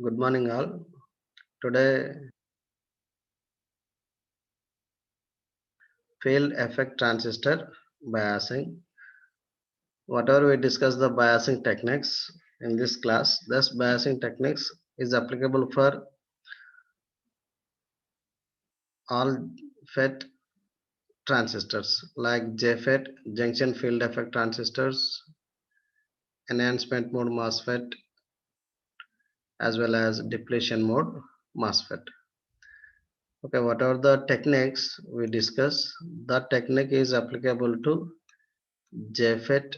Good morning, all. Today, field effect transistor biasing. Whatever we discuss the biasing techniques in this class, this biasing techniques is applicable for all FET transistors like JFET, junction field effect transistors, enhancement mode MOSFET, as well as depletion mode MOSFET. Okay, whatever the techniques we discuss, that technique is applicable to JFET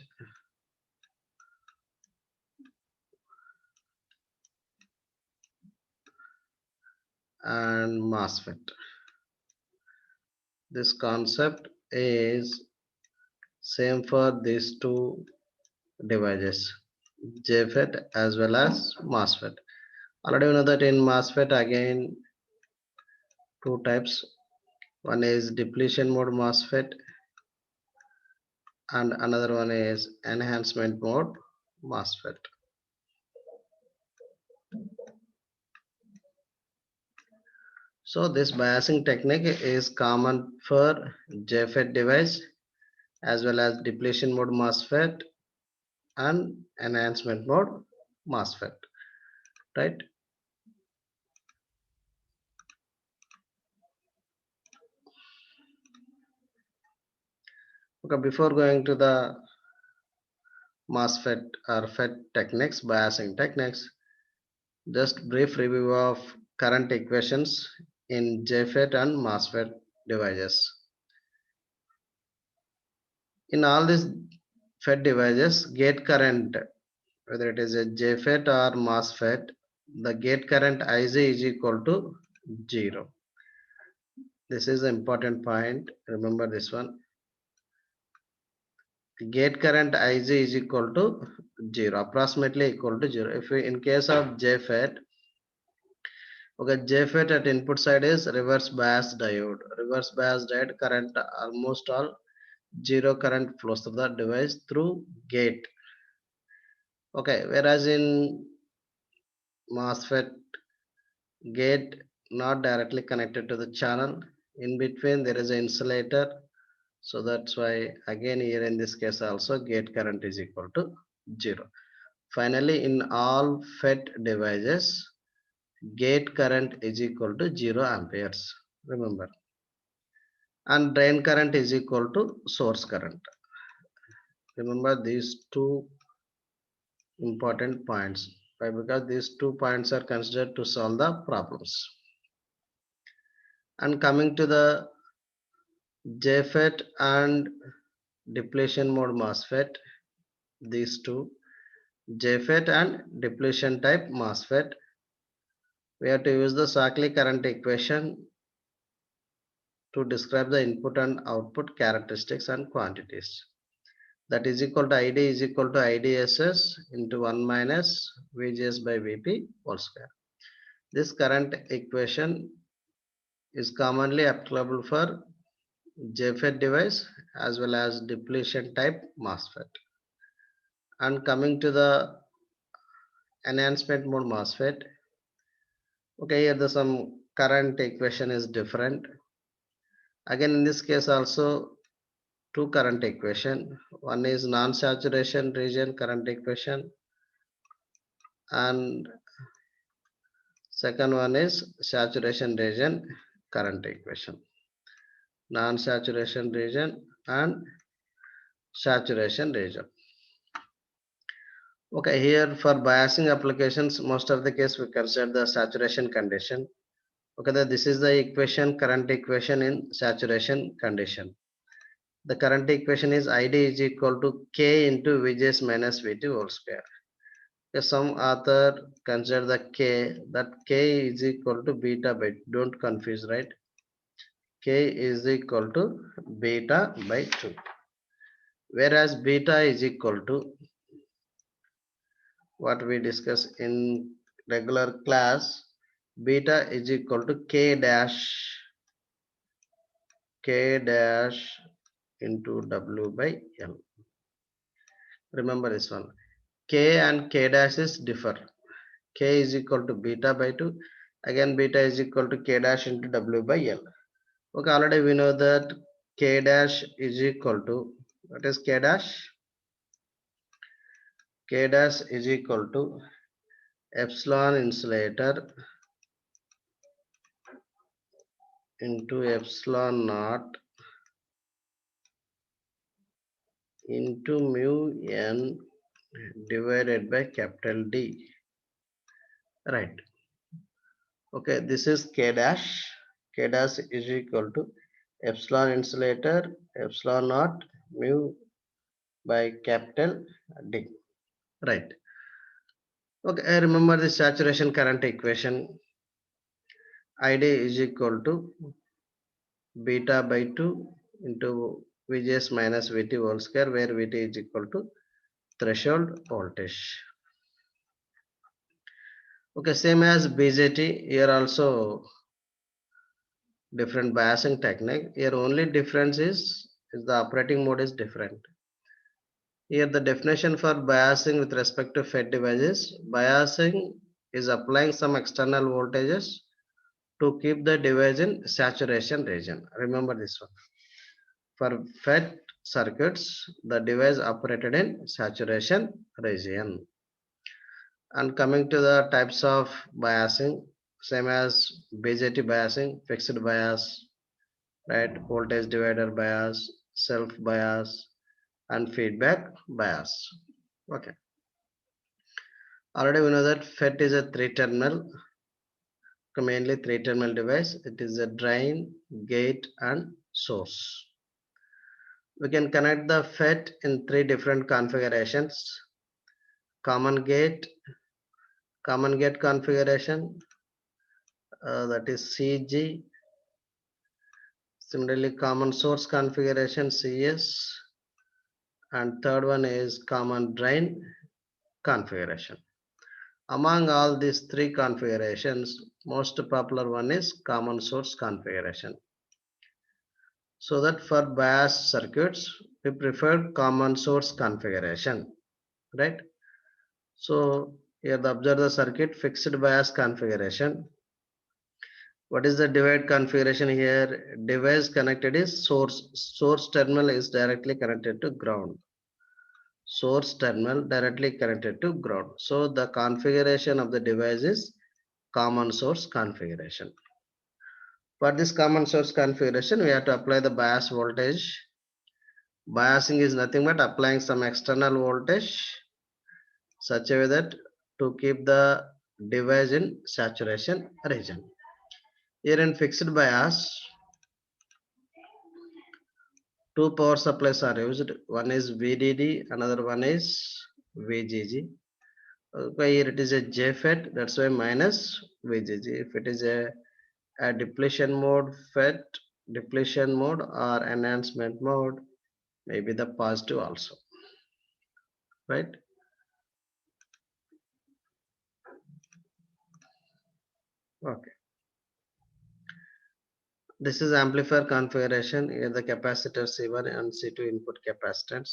and MOSFET. This concept is same for these two devices, JFET as well as MOSFET. Already we know that in MOSFET again two types. One is depletion mode MOSFET and another one is enhancement mode MOSFET. So this biasing technique is common for JFET device as well as depletion mode MOSFET and enhancement mode MOSFET, right? Okay, before going to the MOSFET or FET techniques, biasing techniques, just brief review of current equations in JFET and MOSFET devices. In all these FET devices, gate current, whether it is a JFET or MOSFET, the gate current IC is equal to 0. This is an important point. Remember this one. Gate current IC is equal to 0, approximately equal to 0. If we, in case of JFET, okay, JFET at input side is reverse bias diode. Reverse bias diode current almost all 0 current flows through the device through gate. Okay, whereas in MOSFET, gate not directly connected to the channel. In between there is an insulator. So that's why again here in this case also gate current is equal to 0. Finally, in all FET devices, gate current is equal to 0 amperes. Remember. And drain current is equal to source current. Remember these two important points. Why? Because these 2 points are considered to solve the problems. And coming to the JFET and depletion mode MOSFET, these two, JFET and depletion type MOSFET, we have to use the Shockley current equation to describe the input and output characteristics and quantities. That is equal to ID is equal to IDSS into 1 minus VGS by VP whole square. This current equation is commonly applicable for JFET device as well as depletion type MOSFET. And coming to the enhancement mode MOSFET, okay, here the some current equation is different. Again, in this case also two current equation. One is non-saturation region current equation and second one is saturation region current equation. Non-saturation region and saturation region. Okay, here for biasing applications, most of the case we consider the saturation condition. Okay, this is the equation, current equation in saturation condition. The current equation is ID is equal to K into VGS minus VT whole square. Okay, some author consider the K, that K is equal to beta by, don't confuse, right? K is equal to beta by 2. Whereas beta is equal to what we discuss in regular class, beta is equal to k dash into W by L. Remember this one. K and k dash is differ. K is equal to beta by 2. Again, beta is equal to K dash into W by L. Okay, already we know that K dash is equal to, what is K dash? K dash is equal to epsilon insulator into epsilon naught into mu n divided by capital D. Right. Okay, this is K dash. K dash is equal to epsilon insulator epsilon naught mu by capital D. Right. Okay, I remember the saturation current equation. ID is equal to beta by 2 into Vgs minus Vt whole square, where Vt is equal to threshold voltage. Okay, same as BJT, here also different biasing technique. Here only difference is the operating mode is different. Here the definition for biasing with respect to FET devices, biasing is applying some external voltages to keep the device in saturation region. Remember this one. For FET circuits, the device operated in saturation region. And coming to the types of biasing, same as BJT biasing, fixed bias, right? Voltage divider bias, self bias, and feedback bias. Okay. Already we know that FET is a three-terminal, mainly three-terminal device. It is a drain, gate, and source. We can connect the FET in three different configurations: common gate configuration, that is CG. Similarly, common source configuration CS, and third one is common drain configuration. Among all these three configurations, most popular one is common source configuration. So that for bias circuits, we prefer common source configuration, right? So here observe the circuit fixed bias configuration. What is the divide configuration here? Device connected is source terminal is directly connected to ground. Source terminal directly connected to ground. So the configuration of the device is common source configuration. For this common source configuration, we have to apply the bias voltage. Biasing is nothing but applying some external voltage such a way that to keep the device in saturation region. Here in fixed bias, two power supplies are used. One is VDD, another one is VGG. Okay, here it is a JFET, that's why minus VGG. If it is a depletion mode, FET, depletion mode or enhancement mode, maybe the positive also, right? Okay. This is amplifier configuration. Here the capacitor C1 and C2 input capacitance.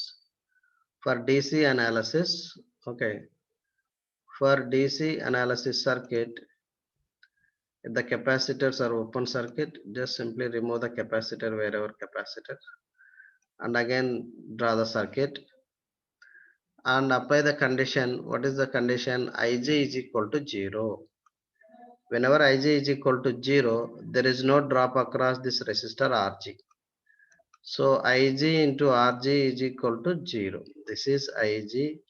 For DC analysis, okay. For DC analysis circuit, if the capacitors are open circuit, just simply remove the capacitor wherever capacitor and again draw the circuit and apply the condition. What is the condition? Ij is equal to 0. Whenever Ij is equal to 0, there is no drop across this resistor Rg. So Ig into Rg is equal to 0. This is Ig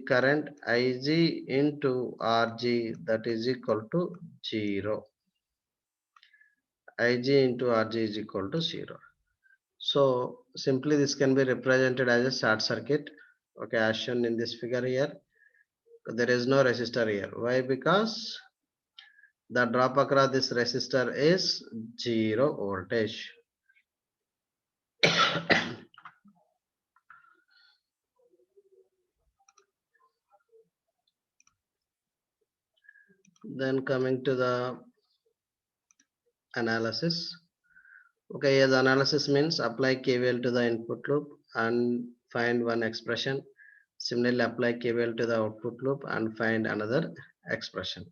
current, Ig into Rg, that is equal to 0. Ig into Rg is equal to 0. So simply this can be represented as a short circuit. Okay, as shown in this figure here, there is no resistor here. Why? Because the drop across this resistor is 0 voltage. Then coming to the analysis. Okay, here the analysis means apply KVL to the input loop and find one expression Similarly, apply KVL to the output loop and find another expression,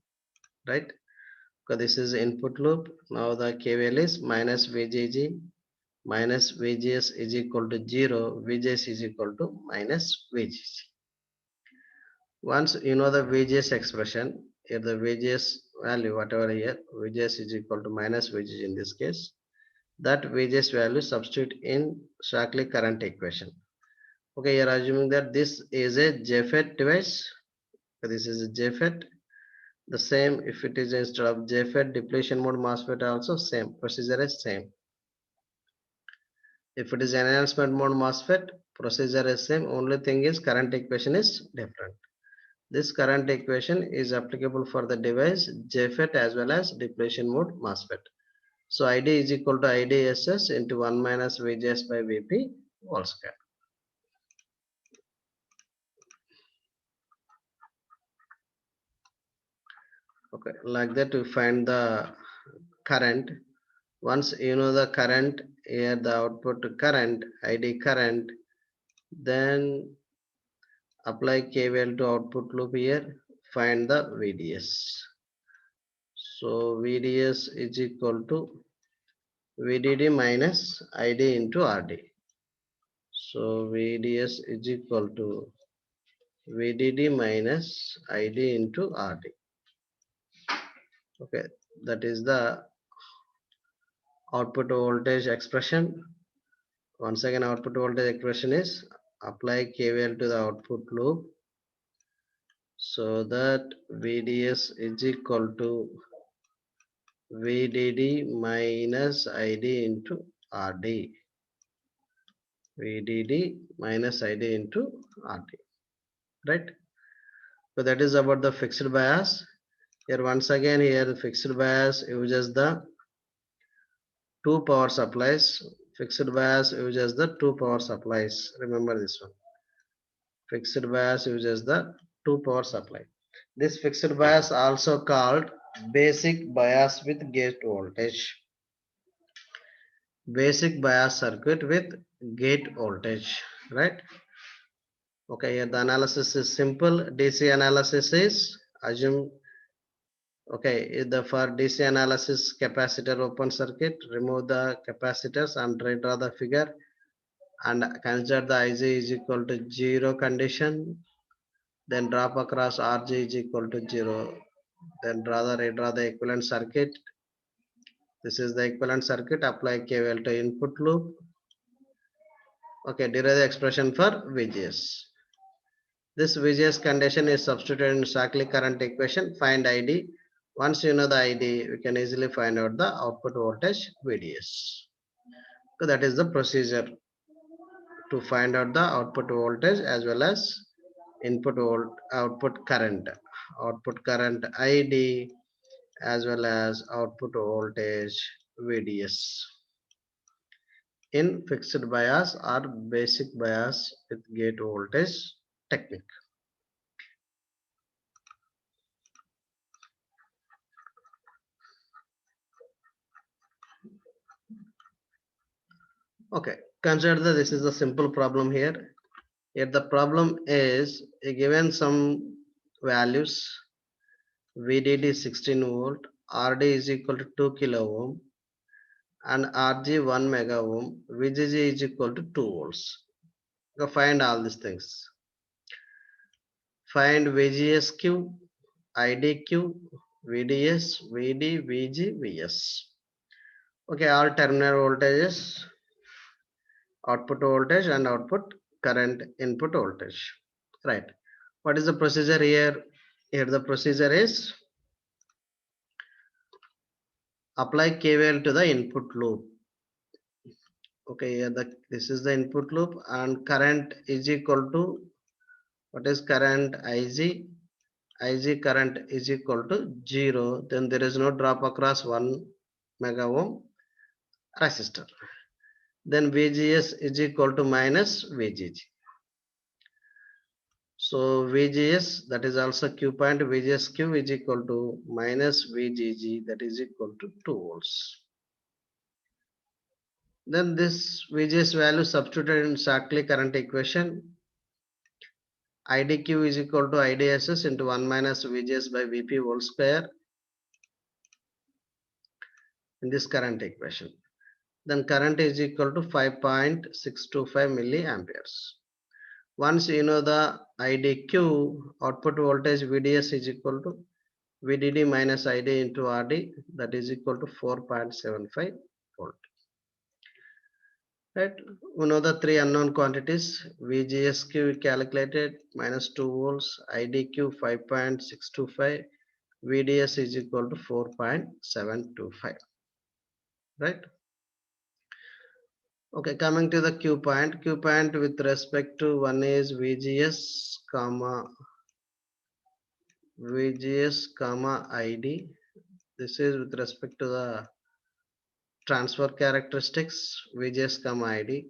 right? So this is input loop. Now the KVL is minus VGG minus VGS is equal to 0, VGS is equal to minus VGG. Once you know the VGS expression, here the VGS value, whatever here, VGS is equal to minus VGG in this case, that VGS value substitute in Shockley current equation. Okay, you are assuming that this is a JFET device. So this is a JFET. The same if it is instead of JFET, depletion mode MOSFET also same, procedure is same. If it is enhancement mode MOSFET, procedure is same, only thing is current equation is different. This current equation is applicable for the device JFET as well as depletion mode MOSFET. So ID is equal to IDSS into 1 minus VGS by VP whole square. Okay, like that we find the current. Once you know the current, here the output current, ID current, then apply KVL to output loop here, find the VDS. So VDS is equal to VDD minus ID into RD. So VDS is equal to VDD minus ID into RD. Okay, that is the output voltage expression. Once again, output voltage expression is apply KVL to the output loop so that VDS is equal to VDD minus ID into RD. VDD minus ID into RD. Right? So that is about the fixed bias. Here once again here the fixed bias uses the two power supplies. Fixed bias uses the two power supplies. Remember this one. Fixed bias uses the two power supply. This fixed bias also called basic bias with gate voltage. Basic bias circuit with gate voltage, right? Okay, here the analysis is simple. DC analysis is assume. Okay, for DC analysis, capacitor open circuit, remove the capacitors and redraw the figure and consider the IC is equal to 0 condition. Then drop across RG is equal to 0. Then redraw the equivalent circuit. This is the equivalent circuit. Apply KVL to input loop. Okay, derive the expression for VGS. This VGS condition is substituted in Shockley current equation. Find ID. Once you know the ID, we can easily find out the output voltage VDS. So that is the procedure to find out the output voltage as well as output current ID as well as output voltage VDS in fixed bias or basic bias with gate voltage technique. Okay, consider that this is a simple problem here. Here the problem is given some values VDD 16 volt, RD is equal to 2 kilo ohm and RG 1 mega ohm, VGG is equal to 2 volts. Go find all these things. Find VGSQ, IDQ, VDS, VD, VG, VS. Okay, all terminal voltages, output voltage and output current input voltage. Right. What is the procedure here? Here the procedure is apply KVL to the input loop. Okay, here this is the input loop and current is equal to what is current IG. IG current is equal to 0. Then there is no drop across 1 mega ohm resistor. Then VGS is equal to minus VGG. So VGS, that is also Q point, VGSQ is equal to minus VGG, that is equal to 2 volts. Then this VGS value substituted in Shockley current equation. IDQ is equal to IDSS into 1 minus VGS by VP whole square in this current equation. Then current is equal to 5.625 milliamperes. Once you know the IDQ, output voltage VDS is equal to VDD minus ID into RD, that is equal to 4.75 volt. Right? We know the three unknown quantities. VGSQ we calculated minus 2 volts, IDQ 5.625, VDS is equal to 4.725. Right? Okay, coming to the Q point. Q point with respect to one is VGS comma ID. This is with respect to the transfer characteristics VGS comma ID,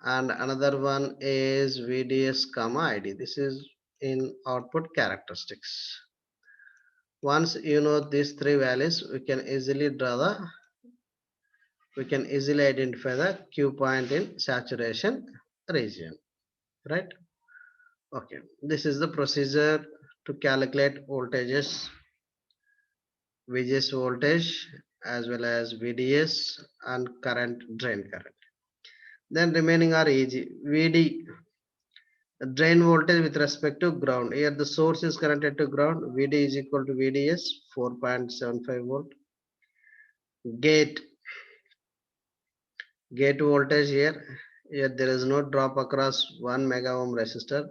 and another one is VDS comma ID. This is in output characteristics. Once you know these three values, we can easily identify the Q point in saturation region, right? Okay, this is the procedure to calculate voltages, VGS voltage as well as VDS and current, drain current. Then remaining are easy. VD, drain voltage with respect to ground. Here the source is connected to ground. VD is equal to VDS 4.75 volt. Gate voltage here there is no drop across 1 mega ohm resistor.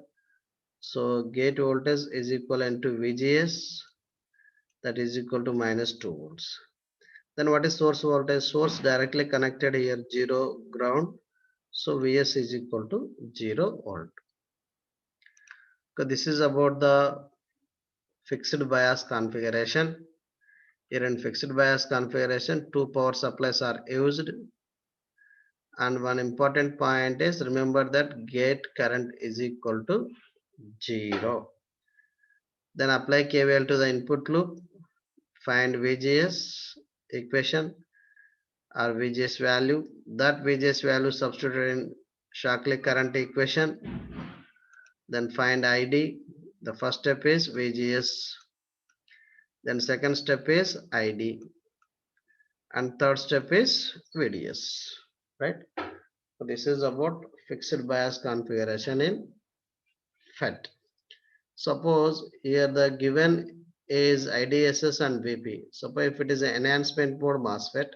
So gate voltage is equivalent to VGS, that is equal to minus 2 volts. Then what is source voltage? Source directly connected here, 0 ground. So Vs is equal to 0 volt. So this is about the fixed bias configuration. Here in fixed bias configuration, two power supplies are used. And one important point is, remember that gate current is equal to 0. Then apply KVL to the input loop. Find VGS equation or VGS value. That VGS value substituted in Shockley current equation. Then find ID. The first step is VGS. Then second step is ID. And third step is VDS. Right? So this is about fixed bias configuration in FET. Suppose here the given is IDSS and VP. Suppose if it is an enhancement mode MOSFET.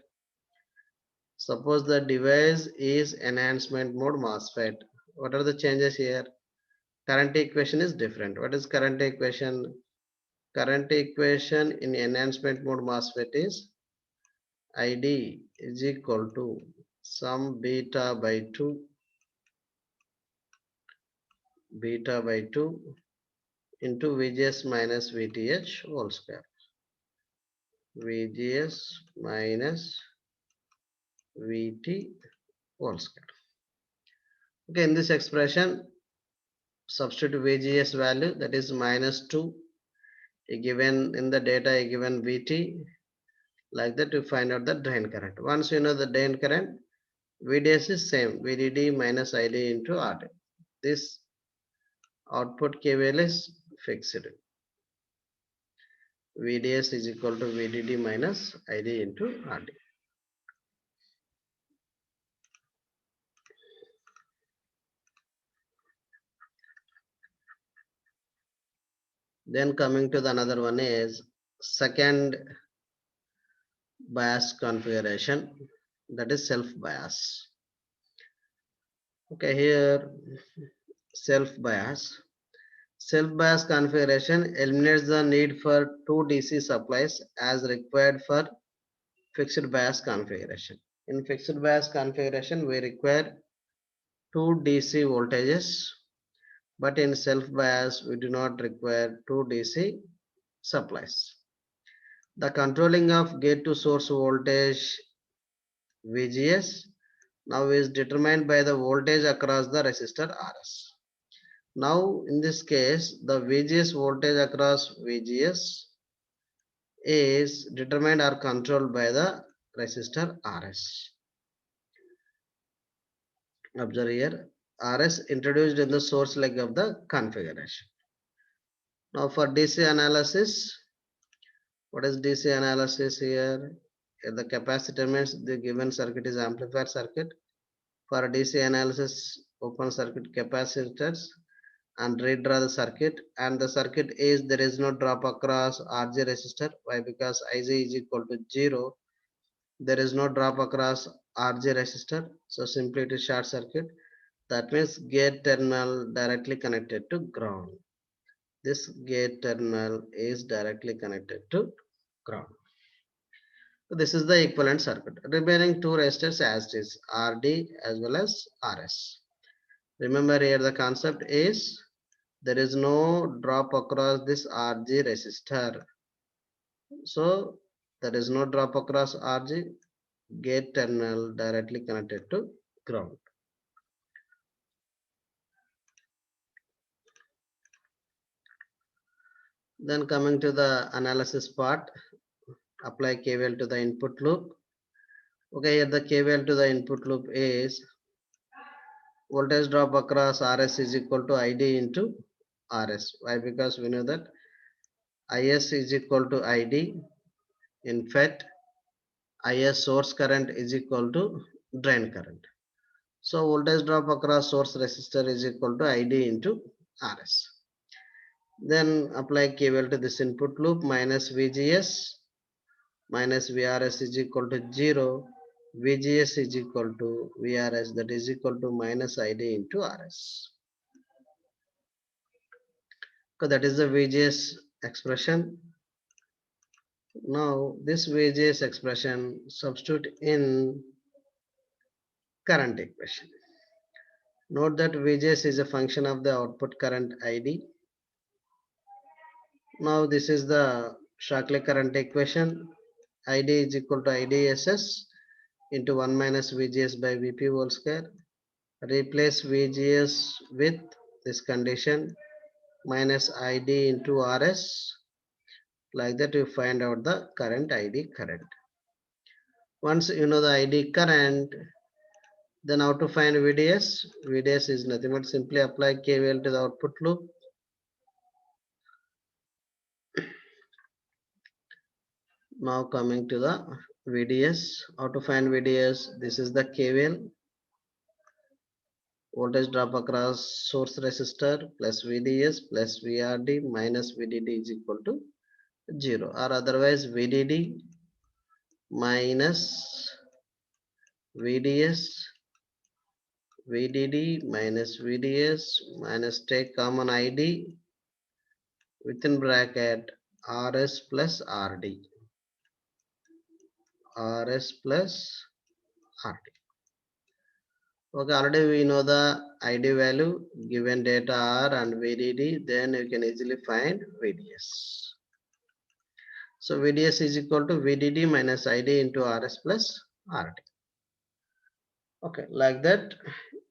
Suppose the device is enhancement mode MOSFET. What are the changes here? Current equation is different. What is current equation? Current equation in enhancement mode MOSFET is ID is equal to sum beta by 2 into VGS minus VTH whole square. VGS minus VT whole square. Okay, in this expression, substitute VGS value, that is minus 2, given in the data given VT, like that to find out the drain current. Once you know the drain current, VDS is same, VDD minus ID into RD. This output KVL is fixed. VDS is equal to VDD minus ID into RD. Then coming to the another one is second bias configuration, that is self bias. Okay, here self bias. Self bias configuration eliminates the need for two DC supplies as required for fixed bias configuration. In fixed bias configuration, we require two DC voltages, but in self bias, we do not require two DC supplies. The controlling of gate to source voltage VGS now is determined by the voltage across the resistor RS. Now in this case, the VGS voltage across VGS is determined or controlled by the resistor RS. Observe here, RS introduced in the source leg of the configuration. Now for DC analysis, what is DC analysis here? Here the capacitor means the given circuit is amplifier circuit. For DC analysis, open circuit capacitors and redraw the circuit, and the circuit is there is no drop across RG resistor. Why? Because Ig is equal to 0. There is no drop across RG resistor, so simply it is short circuit. That means gate terminal directly connected to ground. This gate terminal is directly connected to ground. So this is the equivalent circuit. Remaining two resistors as it is RD as well as RS. Remember here the concept is there is no drop across this RG resistor. So there is no drop across RG, gate terminal directly connected to ground. Then coming to the analysis part, apply KVL to the input loop. Okay, here the KVL to the input loop is voltage drop across RS is equal to ID into RS. Why? Because we know that IS is equal to ID. In fact, IS source current is equal to drain current. So voltage drop across source resistor is equal to ID into RS. Then apply KVL to this input loop, minus VGS minus VRS is equal to 0. VGS is equal to VRS, that is equal to minus ID into RS. So that is the VGS expression. Now this VGS expression substitute in current equation. Note that VGS is a function of the output current ID. Now this is the Shockley current equation. ID is equal to IDSS into 1 minus VGS by VP whole square. Replace VGS with this condition minus ID into RS. Like that you find out the current ID current. Once you know the ID current, then how to find VDS? VDS is nothing but simply apply KVL to the output loop. Now coming to the VDS, how to find VDS? This is the KVL. Voltage drop across source resistor plus VDS plus VRD minus VDD is equal to 0, or otherwise VDD minus VDS, VDD minus VDS minus take common ID within bracket RS plus RD. RS plus RD. Okay, already we know the ID value, given data R and VDD, then you can easily find VDS. So VDS is equal to VDD minus ID into RS plus RD. Okay, like that,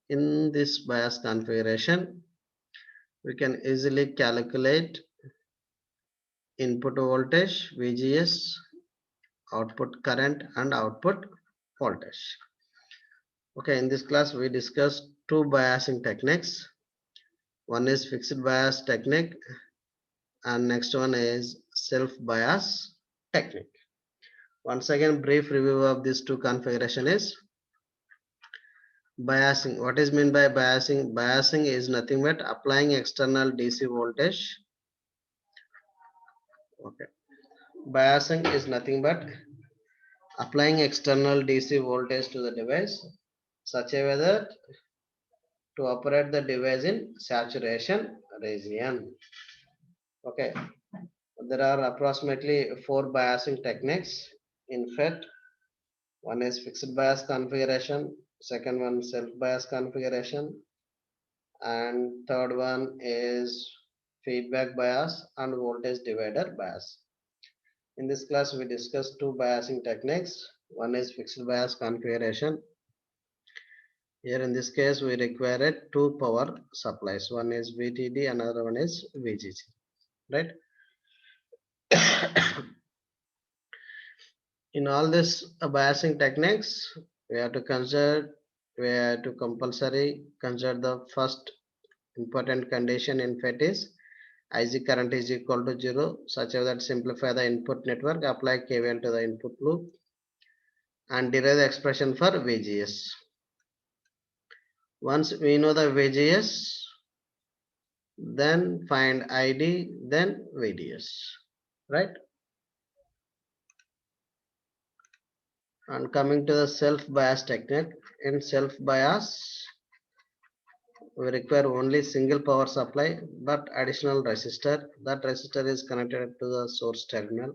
in this bias configuration, we can easily calculate input voltage, VGS, output current and output voltage. Okay, in this class we discussed two biasing techniques. One is fixed bias technique and next one is self bias technique. Once again, brief review of these two configuration is biasing. What is meant by biasing? Biasing is nothing but applying external DC voltage. Okay. Biasing is nothing but applying external DC voltage to the device such a way that to operate the device in saturation region. Okay. There are approximately 4 biasing techniques. In fact, one is fixed bias configuration, second one self bias configuration, and third one is feedback bias and voltage divider bias. In this class, we discussed two biasing techniques. One is fixed bias configuration. Here in this case, we require two power supplies. One is VTD, another one is VGC, right? In all this biasing techniques, we have to consider we have to compulsory consider the first important condition in FET is IC current is equal to 0, such that simplify the input network, apply KVL to the input loop, and derive the expression for VGS. Once we know the VGS, then find ID, then VDS, right? And coming to the self-bias technique, in self-bias, we require only single power supply but additional resistor. That resistor is connected to the source terminal.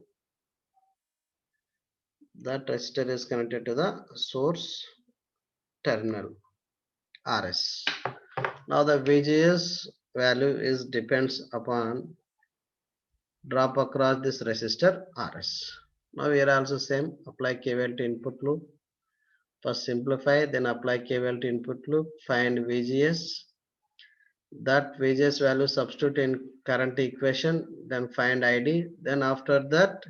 That resistor is connected to the source terminal RS. Now the VGS value is depends upon drop across this resistor RS. Now here also same, apply KVL to input loop. First simplify, then apply KVL to input loop, find VGS. That VGS value substitute in current equation, then find ID. Then after that,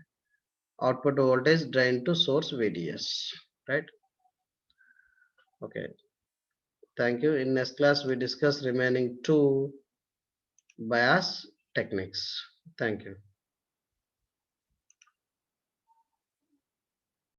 output voltage drain to source VDS. Right? Okay. Thank you. In next class, we discuss remaining two bias techniques. Thank you.